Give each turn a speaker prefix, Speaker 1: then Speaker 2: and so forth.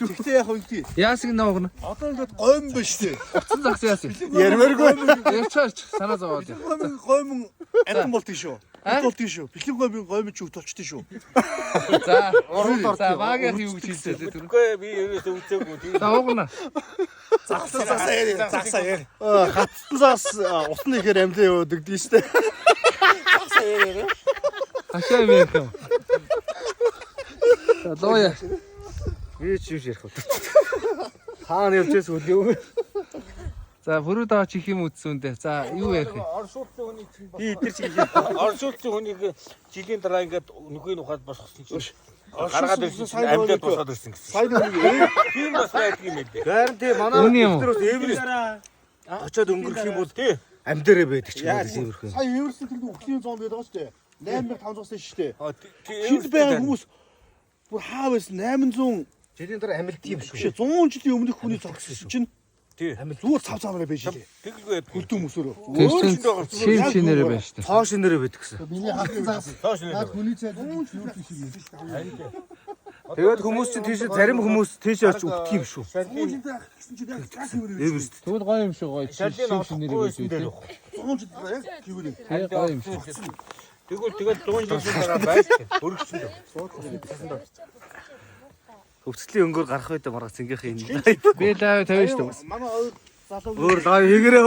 Speaker 1: Тэгтээ яг үнтэй.
Speaker 2: Яасыг навагна.
Speaker 1: Одоо ингээд гойм биш тий.
Speaker 2: Утсан загс яасан.
Speaker 1: Ярмааргүй.
Speaker 2: Ярьчаач санаа зовоод.
Speaker 1: Гойм амтан болтыг шүү. Болтыг шүү. Бэлэн гойм ч өгтөлчтэй шүү.
Speaker 2: За, за багийн юу гэж хэлсэн тэр.
Speaker 3: Үгүй би ерөөсөө үзээгүй.
Speaker 2: За уугна.
Speaker 1: Загсаа яар. Хатсан загс утны ихээр амьлаа яваад өгдөө штэ. Загсаа яар.
Speaker 2: Хашаа мэх юм. За лоя.
Speaker 3: Би ч юу ярих вэ? Хаана явж байсан үлээ.
Speaker 2: За бүрүү даач их юм үтсүүндээ. За юу ярих вэ?
Speaker 3: Оршуулсан хүний чинь би тэр чиг оршуулсан хүнийг жилийн дараа ингээд нүхий нухаад босгосон чинь гаргаад ирсэн чинь амьдад босоод ирсэн гэсэн.
Speaker 1: Сайн нэг
Speaker 3: Тийм бас байдаг юм ээ.
Speaker 1: гайран тий манай
Speaker 2: Үний юм.
Speaker 1: өдрөөс эвэрэс очоод өнгөрөх юм бол тий амьдэрэ байдаг ч юм уу эвэрхэн. Сая эвэрсэн тэр өглөөний зонд байдаг шүү дээ. 8500-аас шүү дээ. Хинт байгаа хүмүүс бүр хаа байсан 800 жилийн дараа амьд тийм шүү. 100 жилийн өмнөх хүний зогссон чинь
Speaker 3: тий
Speaker 1: амьд зүгээр цав цаваараа байж лээ.
Speaker 3: Тэгэлгүй байдаг.
Speaker 1: Хөлтөө мөсөөрөө.
Speaker 2: Шин шинээрээ байна штэ.
Speaker 1: Цоо шинээрээ байдаг гэсэн.
Speaker 4: Миний хатсан загас.
Speaker 3: Тоош нэ.
Speaker 4: Хүний цайд юу шиг юм.
Speaker 1: Тэгээд хүмүүс чинь тийш зарим хүмүүс тийш очиж өгдөг юм шүү. Эвэрс.
Speaker 2: Тэгвэл гоё юм шүү гоё.
Speaker 3: Шалын
Speaker 2: Шин шинээрээ байж
Speaker 3: дээр
Speaker 2: үү.
Speaker 1: 100 жил яг тэгвэл
Speaker 2: Гоё юм шүү.
Speaker 3: тэгэл 100 жилийн дараа байж өргөсөн дөө.
Speaker 1: өвцөлийн өнгөөр гарах үед марга цэнгийнх юм.
Speaker 2: Би лайв тавина шүү.
Speaker 1: Манай хоёр залуу
Speaker 4: Өөр лайв хийгэрээ.